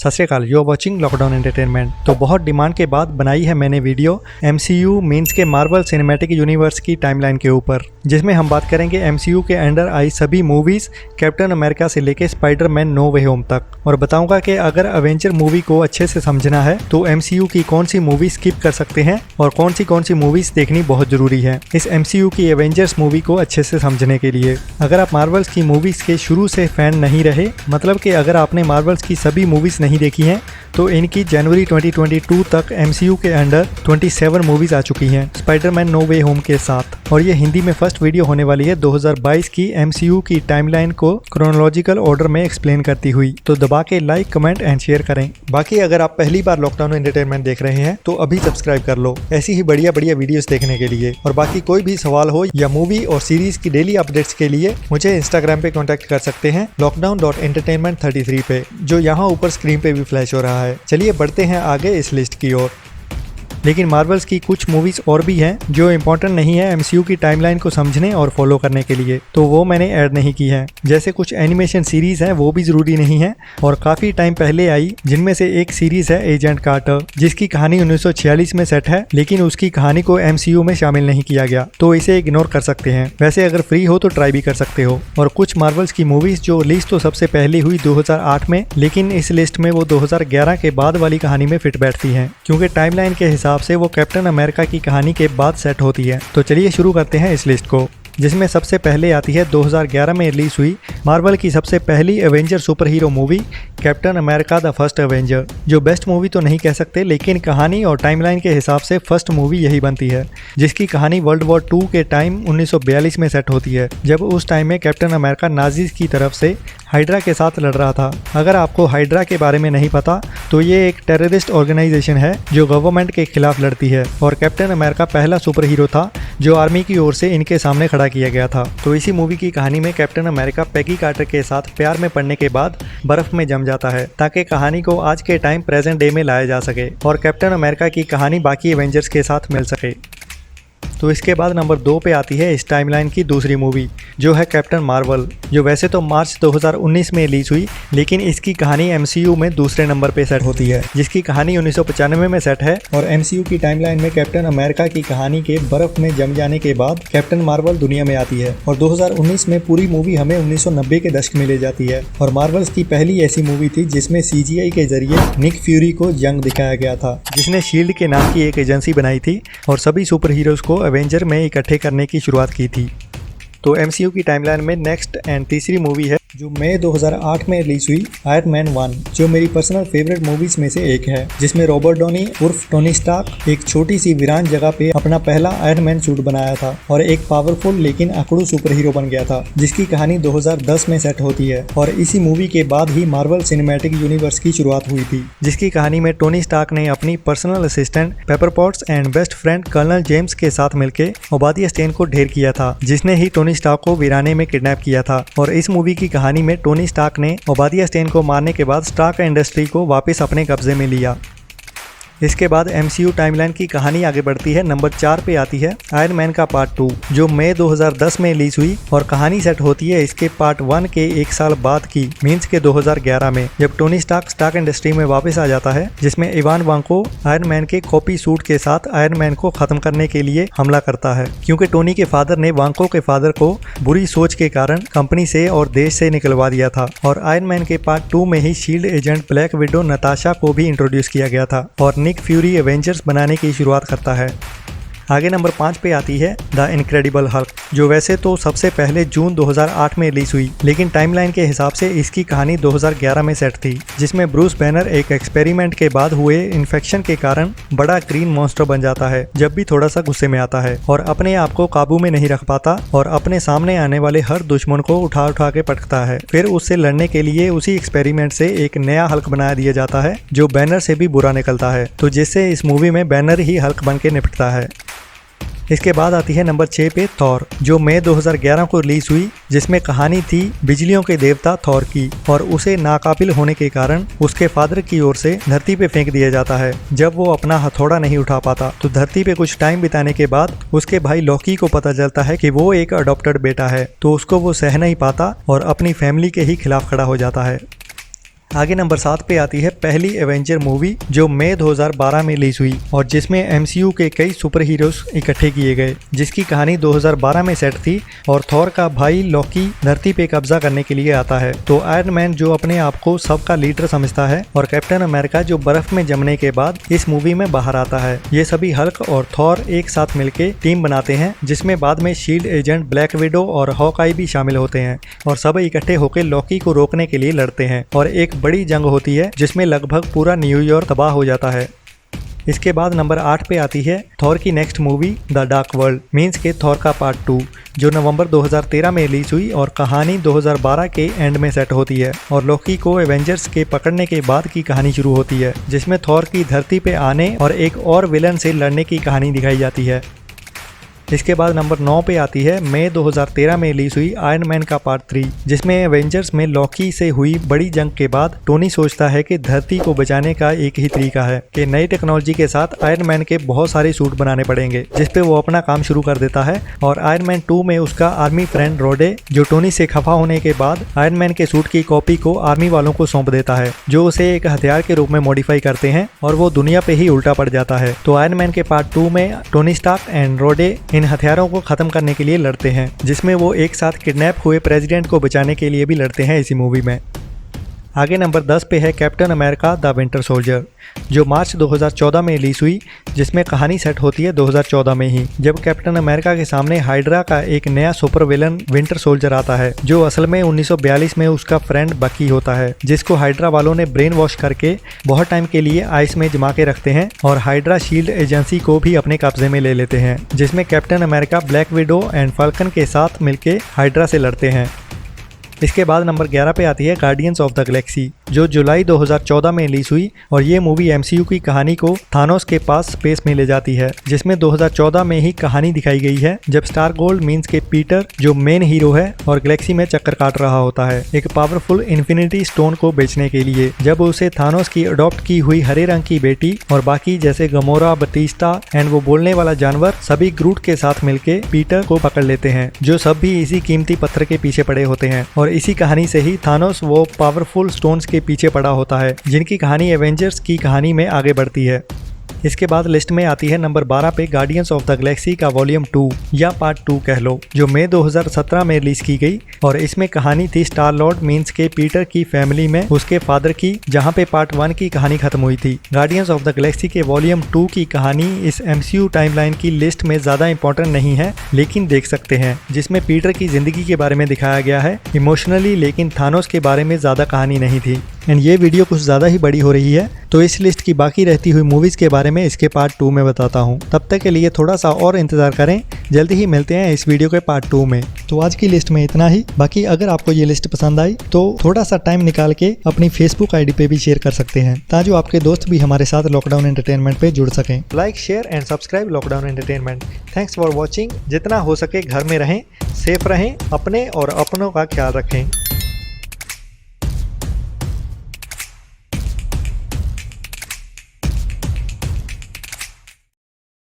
सत श्री अकाल, you are watching lockdown entertainment. तो बहुत डिमांड के बाद बनाई है मैंने वीडियो MCU मीन्स के मार्वल सिनेमैटिक यूनिवर्स की टाइमलाइन के ऊपर, जिसमें हम बात करेंगे MCU के अंडर आई सभी मूवीज कैप्टन अमेरिका से लेके स्पाइडरमैन नो वे होम तक, और बताऊंगा कि अगर अवेंजर मूवी को अच्छे से समझना है तो MCU की कौन सी मूवी स्किप कर सकते हैं और कौन सी मूवीज देखनी बहुत जरूरी है इस MCU की एवेंजर्स मूवी को अच्छे से समझने के लिए। अगर आप मार्वल्स की मूवीज के शुरू से फैन नहीं रहे, मतलब कि अगर आपने मार्वल्स की सभी मूवीज नहीं देखी हैं, तो इनकी जनवरी 2022 तक MCU के अंडर 27 मूवीज आ चुकी हैं स्पाइडरमैन नो वे होम के साथ, और ये हिंदी में फर्स्ट वीडियो होने वाली है 2022 की MCU की टाइमलाइन को क्रोनोलॉजिकल ऑर्डर में एक्सप्लेन करती हुई। तो दबा के लाइक, कमेंट एंड शेयर करें। बाकी अगर आप पहली बार लॉकडाउन एंटरटेनमेंट देख रहे हैं तो अभी सब्सक्राइब कर लो ऐसी ही बढ़िया वीडियोस देखने के लिए। और बाकी कोई भी सवाल हो या मूवी और सीरीज की डेली अपडेट्स के लिए मुझे इंस्टाग्राम पे कांटेक्ट कर सकते हैं lockdown.entertainment33 पे, जो यहाँ ऊपर स्क्रीन पे भी फ्लैश हो रहा है। चलिए बढ़ते हैं आगे इस लिस्ट की ओर। लेकिन मार्वल्स की कुछ मूवीज और भी हैं जो इम्पोर्टेंट नहीं है MCU की टाइमलाइन को समझने और फॉलो करने के लिए, तो वो मैंने ऐड नहीं की है। जैसे कुछ एनिमेशन सीरीज हैं वो भी जरूरी नहीं है और काफी टाइम पहले आई, जिनमें से एक सीरीज है एजेंट कार्टर, जिसकी कहानी 1946 में सेट है, लेकिन उसकी कहानी को MCU में शामिल नहीं किया गया, तो इसे इग्नोर कर सकते हैं। वैसे अगर फ्री हो तो ट्राई भी कर सकते हो। और कुछ मार्वल्स की मूवीज जो रिलीज तो सबसे पहले हुई 2008 में, लेकिन इस लिस्ट में वो 2011 के बाद वाली कहानी में फिट बैठती हैं, क्योंकि टाइमलाइन के हिसाब से वो कैप्टन अमेरिका की कहानी के बाद सेट होती है। तो चलिए शुरू करते हैं इस लिस्ट को, जिसमें सबसे पहले आती है 2011 में रिलीज हुई मार्वल की सबसे पहली Avenger super hero movie captain America the first Avenger, जो बेस्ट मूवी तो नहीं कह सकते, लेकिन कहानी और टाइमलाइन के हिसाब से फर्स्ट मूवी यही बनती है, जिसकी कहानी वर्ल्ड वॉर 2 के टाइम 1942 में सेट होती है, जब उस टाइम में कैप्टन अमेरिका नाजीज की तरफ से हाइड्रा के साथ लड़ रहा था। अगर आपको हाइड्रा के बारे में नहीं पता तो ये एक टेररिस्ट ऑर्गेनाइजेशन है जो गवर्नमेंट के खिलाफ लड़ती है, और कैप्टन अमेरिका पहला सुपर हीरो था जो आर्मी की ओर से इनके सामने खड़ा किया गया था। तो इसी मूवी की कहानी में कैप्टन अमेरिका पेगी कार्टर के साथ प्यार में पड़ने के बाद बर्फ में जम जाता है, ताकि कहानी को आज के टाइम प्रेजेंट डे में लाया जा सके और कैप्टन अमेरिका की कहानी बाकी एवेंजर्स के साथ मिल सके। तो इसके बाद नंबर 2 पे आती है इस टाइमलाइन की दूसरी मूवी, जो है कैप्टन मार्वल, जो वैसे तो मार्च 2019 में रिलीज हुई, लेकिन इसकी कहानी MCU में दूसरे नंबर पे सेट होती है, जिसकी कहानी 1995 में सेट है। और MCU की टाइमलाइन में कैप्टन अमेरिका की कहानी के बर्फ में जम जाने के बाद कैप्टन मार्वल दुनिया में आती है, और 2019 में पूरी मूवी हमें 1990 के दशक में ले जाती है। और मार्वल्स की पहली ऐसी मूवी थी जिसमें CGI के जरिए निक फ्यूरी को यंग दिखाया गया था, जिसने शील्ड के नाम की एक एजेंसी बनाई थी और सभी सुपर हीरोज को एवेंजर में इकट्ठे करने की शुरुआत की थी। तो MCU की टाइमलाइन में नेक्स्ट एंड तीसरी मूवी है जो मई 2008 में रिलीज हुई आयरन मैन 1, जो मेरी पर्सनल फेवरेट मूवीज में से एक है, जिसमें रॉबर्ट डॉनी उर्फ टोनी स्टार्क एक छोटी सी वीरान जगह पे अपना पहला आयरन मैन सूट बनाया था और एक पावरफुल लेकिन अकड़ू सुपर हीरो बन गया था, जिसकी कहानी 2010 में सेट होती है। और इसी मूवी के बाद ही मार्वल सिनेमैटिक यूनिवर्स की शुरुआत हुई थी, जिसकी कहानी में टोनी स्टार्क ने अपनी personal assistant Pepper Potts and best friend colonel James के साथ मिलकर ओबादिया स्टेन को ढेर किया था, जिसने ही टोनी स्टार्क को वीराने में किडनैप किया था। और इस मूवी की कहानी में टोनी स्टार्क ने ओबादिया स्टेन को मारने के बाद स्टार्क इंडस्ट्री को वापस अपने कब्जे में लिया। इसके बाद MCU टाइमलाइन की कहानी आगे बढ़ती है। नंबर 4 पे आती है आयरन मैन का पार्ट 2, जो मई 2010 में रिलीज हुई, और कहानी सेट होती है इसके पार्ट 1 के एक साल बाद की, मींस के 2011 में, जब टोनी स्टार्क इंडस्ट्री में वापस आ जाता है, जिसमें इवान वांको आयरन मैन के कॉपी सूट के साथ आयरन मैन को खत्म करने के लिए हमला करता है, क्योंकि टोनी के फादर ने वांको के फादर को बुरी सोच के कारण कंपनी से और देश से निकलवा दिया था। और आयरन मैन के पार्ट 2 में ही shield agent black widow Natasha को भी इंट्रोड्यूस किया गया था, और निक फ्यूरी एवेंजर्स बनाने की शुरुआत करता है। आगे नंबर 5 पे आती है द इनक्रेडिबल हल्क, जो वैसे तो सबसे पहले जून 2008 में रिलीज हुई, लेकिन टाइमलाइन के हिसाब से इसकी कहानी 2011 में सेट थी, जिसमें ब्रूस बैनर एक एक्सपेरिमेंट के बाद हुए इन्फेक्शन के कारण बड़ा ग्रीन मॉन्स्टर बन जाता है जब भी थोड़ा सा गुस्से में आता है, और अपने आप को काबू में नहीं रख पाता और अपने सामने आने वाले हर दुश्मन को उठा उठा के पटकता है। फिर उससे लड़ने के लिए उसी एक्सपेरिमेंट से एक नया हल्क बना दिया जाता है जो बैनर से भी बुरा निकलता है, तो जिससे इस मूवी में बैनर ही हल्क बन के निपटता है। इसके बाद आती है नंबर 6 पे थॉर, जो मई 2011 को रिलीज हुई, जिसमें कहानी थी बिजलियों के देवता थॉर की, और उसे नाकाबिल होने के कारण उसके फादर की ओर से धरती पे फेंक दिया जाता है। जब वो अपना हथौड़ा नहीं उठा पाता तो धरती पे कुछ टाइम बिताने के बाद उसके भाई लॉकी को पता चलता है कि वो एक अडॉप्टेड बेटा है, तो उसको वो सह नहीं पाता और अपनी फैमिली के ही खिलाफ खड़ा हो जाता है। आगे नंबर 7 पे आती है पहली एवेंजर मूवी जो मई 2012 में रिलीज हुई और जिसमें एमसीयू के कई सुपर हीरोज इकट्ठे किए गए, जिसकी कहानी 2012 में सेट थी और थॉर का भाई लॉकी धरती पे कब्जा करने के लिए आता है। तो आयरन मैन जो अपने आप को सबका लीडर समझता है और कैप्टन अमेरिका जो बर्फ में जमने के बाद इस मूवी में बाहर आता है। ये सभी हल्क और थॉर एक साथ मिलकर टीम बनाते हैं, जिसमें बाद में शील्ड एजेंट, ब्लैक विडो और हॉकआई भी शामिल होते हैं और सब इकट्ठे होकर लॉकी को रोकने के लिए लड़ते हैं और एक बड़ी जंग होती है जिसमें लगभग पूरा न्यूयॉर्क तबाह हो जाता है। इसके बाद नंबर 8 पे आती है थॉर की next movie the dark world means के थॉर का पार्ट 2, जो नवंबर 2013 में रिलीज हुई और कहानी 2012 के एंड में सेट होती है और लॉकी को एवेंजर्स के पकड़ने के बाद की कहानी शुरू होती है, जिसमें थॉर की धरती पे आने और एक और विलन से लड़ने की कहानी दिखाई जाती है। इसके बाद नंबर 9 पे आती है मई 2013 में रिलीज हुई आयरन मैन का पार्ट 3, जिसमें एवेंजर्स में लॉकी से हुई बड़ी जंग के बाद टोनी सोचता है कि धरती को बचाने का एक ही तरीका है कि नई टेक्नोलॉजी के साथ आयरन मैन के बहुत सारे सूट बनाने पड़ेंगे, जिसपे वो अपना काम शुरू कर देता है और आयरन मैन 2 में उसका आर्मी फ्रेंड रोडे जो टोनी से खफा होने के बाद आयरन मैन के सूट की कॉपी को आर्मी वालों को सौंप देता है, जो उसे एक हथियार के रूप में मॉडिफाई करते हैं और वो दुनिया पे ही उल्टा पड़ जाता है। तो आयरन मैन के पार्ट 2 में टोनी स्टार्क एंड रोडे इन हथियारों को खत्म करने के लिए लड़ते हैं, जिसमें वो एक साथ किडनैप हुए प्रेसिडेंट को बचाने के लिए भी लड़ते हैं इसी मूवी में। आगे नंबर 10 पे है captain America the winter soldier, जो मार्च 2014 में रिलीज हुई, जिसमें कहानी सेट होती है 2014 में ही, जब कैप्टन अमेरिका के सामने हाइड्रा का एक नया सुपर विलन विंटर सोल्जर आता है, जो असल में 1942 में उसका फ्रेंड बकी होता है, जिसको हाइड्रा वालों ने ब्रेन वॉश करके बहुत टाइम के लिए आइस में जमा के रखते हैं और हाइड्रा शील्ड एजेंसी को भी अपने कब्जे में ले लेते हैं, जिसमें captain America, black window and falcon के साथ मिलकर हाइड्रा से लड़ते हैं। इसके बाद नंबर 11 पे आती है गार्डियंस ऑफ द गैलेक्सी, जो जुलाई 2014 में रिलीज हुई और ये मूवी एमसीयू की कहानी को थानोस के पास स्पेस में ले जाती है, जिसमें 2014 में ही कहानी दिखाई गई है जब स्टार गोल्ड मींस के पीटर जो मेन हीरो है और गैलेक्सी में चक्कर काट रहा होता है एक पावरफुल इन्फिनिटी स्टोन को बेचने के लिए, जब उसे थानोस की अडॉप्ट की हुई हरे रंग की बेटी और बाकी जैसे गमोरा, बतीस्टा एंड वो बोलने वाला जानवर सभी ग्रूट के साथ मिलके पीटर को पकड़ लेते हैं, जो सब भी इसी कीमती पत्थर के पीछे पड़े होते हैं और इसी कहानी से ही थानोस वो पावरफुल स्टोन्स के पीछे पड़ा होता है, जिनकी कहानी एवेंजर्स की कहानी में आगे बढ़ती है। इसके बाद लिस्ट में आती है नंबर 12 पे गार्डियंस ऑफ द गैलेक्सी का वॉल्यूम 2 या पार्ट 2 कह लो, जो मई 2017 में रिलीज की गई और इसमें कहानी थी स्टार लॉर्ड मींस के पीटर की फैमिली में उसके फादर की, जहां पे पार्ट 1 की कहानी खत्म हुई थी। गार्डियंस ऑफ द गैलेक्सी के वॉल्यूम 2 की कहानी इस एमसीयू टाइमलाइन की लिस्ट में ज्यादा इंपॉर्टेंट नहीं है, लेकिन देख सकते हैं, जिसमें पीटर की जिंदगी के बारे में दिखाया गया है इमोशनली, लेकिन थानोस के बारे में ज्यादा कहानी नहीं थी। एंड ये वीडियो कुछ ज़्यादा ही बड़ी हो रही है, तो इस लिस्ट की बाकी रहती हुई मूवीज़ के बारे में इसके पार्ट 2 में बताता हूँ। तब तक के लिए थोड़ा सा और इंतज़ार करें, जल्दी ही मिलते हैं इस वीडियो के पार्ट 2 में। तो आज की लिस्ट में इतना ही। बाकी अगर आपको ये लिस्ट पसंद आई तो थोड़ा सा टाइम निकाल के अपनी फेसबुक आईडी पे भी शेयर कर सकते हैं, ताकि आपके दोस्त भी हमारे साथ लॉकडाउन एंटरटेनमेंट पे जुड़ सकें। Like, share and subscribe lockdown entertainment. Thanks for watching. जितना हो सके घर में रहें, सेफ रहें, अपने और अपनों का ख्याल रखें।